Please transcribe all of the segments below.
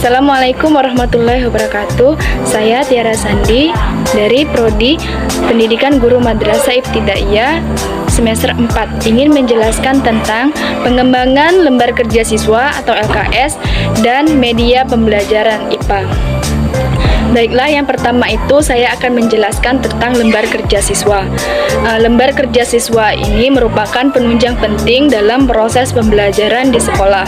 Assalamualaikum warahmatullahi wabarakatuh. Saya Tiara Sandi dari Prodi Pendidikan Guru Madrasah Ibtidaiyah semester 4 ingin menjelaskan tentang pengembangan lembar kerja siswa atau LKS dan media pembelajaran IPA. Baiklah, yang pertama itu saya akan menjelaskan tentang lembar kerja siswa. Lembar kerja siswa ini merupakan penunjang penting dalam proses pembelajaran di sekolah.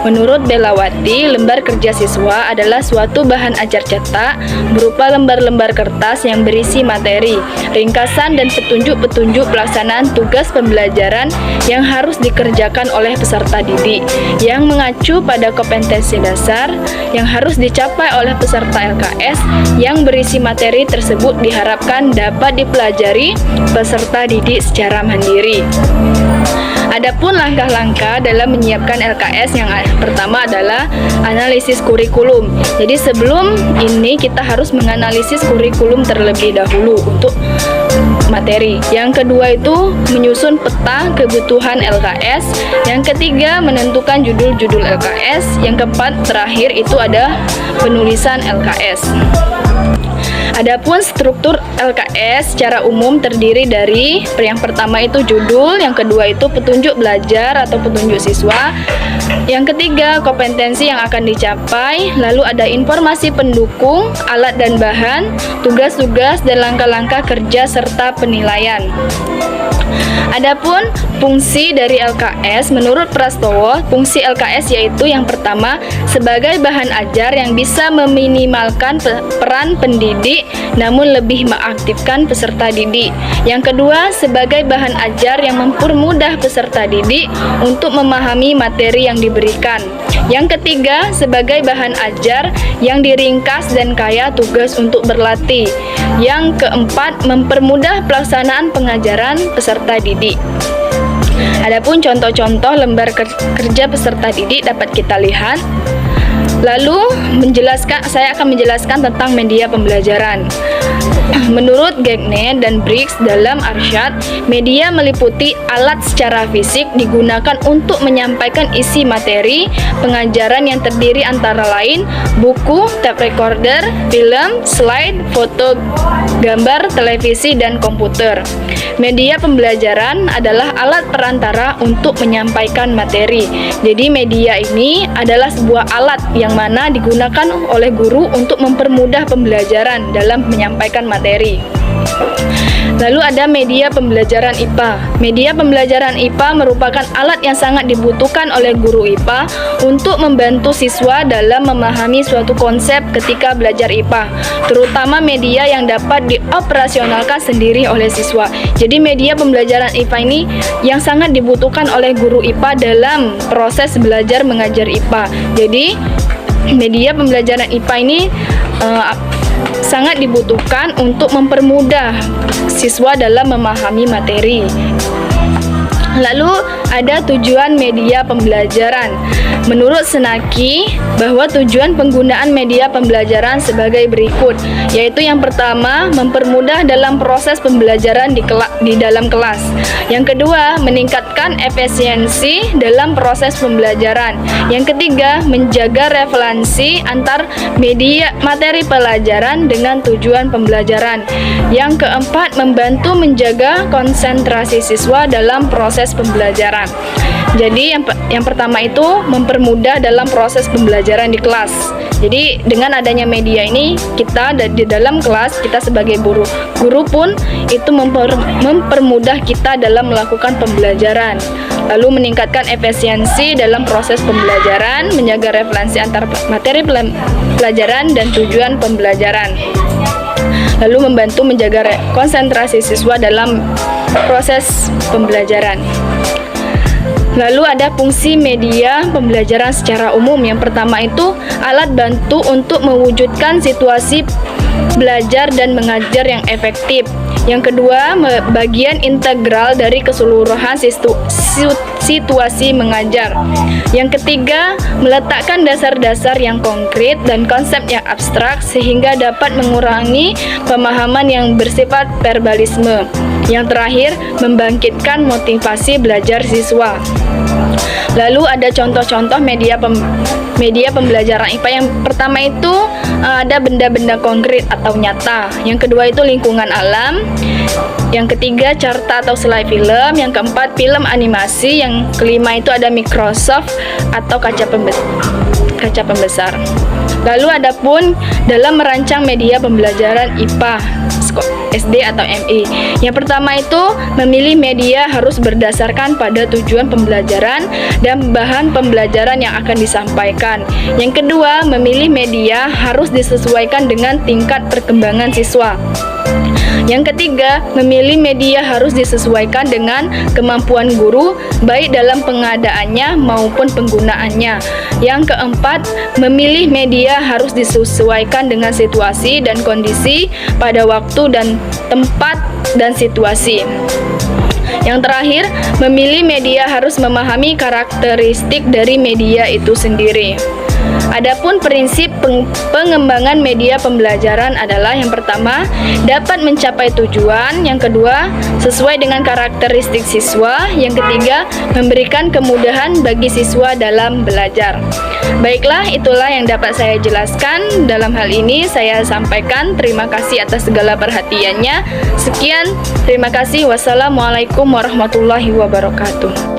Menurut Belawati, lembar kerja siswa adalah suatu bahan ajar cetak berupa lembar-lembar kertas yang berisi materi, ringkasan dan petunjuk-petunjuk pelaksanaan tugas pembelajaran yang harus dikerjakan oleh peserta didik, yang mengacu pada kompetensi dasar yang harus dicapai oleh peserta LKS yang berisi materi tersebut diharapkan dapat dipelajari peserta didik secara mandiri. Adapun langkah-langkah dalam menyiapkan LKS yang pertama adalah analisis kurikulum. Jadi sebelum ini kita harus menganalisis kurikulum terlebih dahulu untuk materi. Yang kedua itu menyusun peta kebutuhan LKS. Yang ketiga menentukan judul-judul LKS. Yang keempat terakhir itu ada penulisan LKS. Adapun struktur LKS secara umum terdiri dari yang pertama itu judul, yang kedua itu petunjuk belajar atau petunjuk siswa, yang ketiga kompetensi yang akan dicapai, lalu ada informasi pendukung, alat dan bahan, tugas-tugas dan langkah-langkah kerja serta penilaian. Adapun fungsi dari LKS menurut Prastowo, fungsi LKS yaitu yang pertama sebagai bahan ajar yang bisa meminimalkan peran pendidik namun lebih mengaktifkan peserta didik. Yang kedua sebagai bahan ajar yang mempermudah peserta didik untuk memahami materi yang diberikan. Yang ketiga sebagai bahan ajar yang diringkas dan kaya tugas untuk berlatih. Yang keempat mempermudah pelaksanaan pengajaran peserta didik. Adapun contoh-contoh lembar kerja peserta didik dapat kita lihat. Lalu saya akan menjelaskan tentang media pembelajaran. Menurut Gagne dan Briggs dalam Arsyad, media meliputi alat secara fisik digunakan untuk menyampaikan isi materi pengajaran yang terdiri antara lain buku, tape recorder, film, slide, foto, gambar, televisi, dan komputer. Media pembelajaran adalah alat perantara untuk menyampaikan materi. Jadi media ini adalah sebuah alat yang mana digunakan oleh guru untuk mempermudah pembelajaran dalam menyampaikan materi. Lalu ada media pembelajaran IPA. Media pembelajaran IPA merupakan alat yang sangat dibutuhkan oleh guru IPA untuk membantu siswa dalam memahami suatu konsep ketika belajar IPA, terutama media yang dapat dioperasionalkan sendiri oleh siswa. Jadi media pembelajaran IPA ini yang sangat dibutuhkan oleh guru IPA dalam proses belajar mengajar IPA. Jadi media pembelajaran IPA ini sangat dibutuhkan untuk mempermudah siswa dalam memahami materi. Lalu ada tujuan media pembelajaran. Menurut Senaki, bahwa tujuan penggunaan media pembelajaran sebagai berikut, yaitu yang pertama, mempermudah dalam proses pembelajaran di dalam kelas. Yang kedua, meningkatkan efisiensi dalam proses pembelajaran. Yang ketiga, menjaga relevansi antar media materi pelajaran dengan tujuan pembelajaran. Yang keempat, membantu menjaga konsentrasi siswa dalam proses pembelajaran. Jadi yang pertama itu mempermudah dalam proses pembelajaran di kelas. Jadi dengan adanya media ini kita di dalam kelas, kita sebagai guru pun itu mempermudah kita dalam melakukan pembelajaran. Lalu meningkatkan efisiensi dalam proses pembelajaran, menjaga relevansi antar materi pelajaran dan tujuan pembelajaran. Lalu membantu menjaga konsentrasi siswa dalam proses pembelajaran. Lalu ada fungsi media pembelajaran secara umum. Yang pertama itu alat bantu untuk mewujudkan situasi belajar dan mengajar yang efektif. Yang kedua, bagian integral dari keseluruhan situasi mengajar. Yang ketiga, meletakkan dasar-dasar yang konkret dan konsep yang abstrak sehingga dapat mengurangi pemahaman yang bersifat verbalisme. Yang terakhir, membangkitkan motivasi belajar siswa. Lalu ada contoh-contoh media pembelajaran IPA. Yang pertama itu ada benda-benda konkret atau nyata. Yang kedua itu lingkungan alam. Yang ketiga cerita atau slide film. Yang keempat film animasi. Yang kelima itu ada Microsoft atau kaca pembesar. Lalu ada pun dalam merancang media pembelajaran IPA SD atau MI. Yang pertama itu memilih media harus berdasarkan pada tujuan pembelajaran dan bahan pembelajaran yang akan disampaikan. Yang kedua, memilih media harus disesuaikan dengan tingkat perkembangan siswa. Yang ketiga, memilih media harus disesuaikan dengan kemampuan guru, baik dalam pengadaannya maupun penggunaannya. Yang keempat, memilih media harus disesuaikan dengan situasi dan kondisi pada waktu dan tempat dan situasi. Yang terakhir, memilih media harus memahami karakteristik dari media itu sendiri. Adapun prinsip pengembangan media pembelajaran adalah yang pertama, dapat mencapai tujuan, yang kedua, sesuai dengan karakteristik siswa, yang ketiga, memberikan kemudahan bagi siswa dalam belajar. Baiklah, itulah yang dapat saya jelaskan. Dalam hal ini saya sampaikan terima kasih atas segala perhatiannya. Sekian, terima kasih. Wassalamualaikum warahmatullahi wabarakatuh.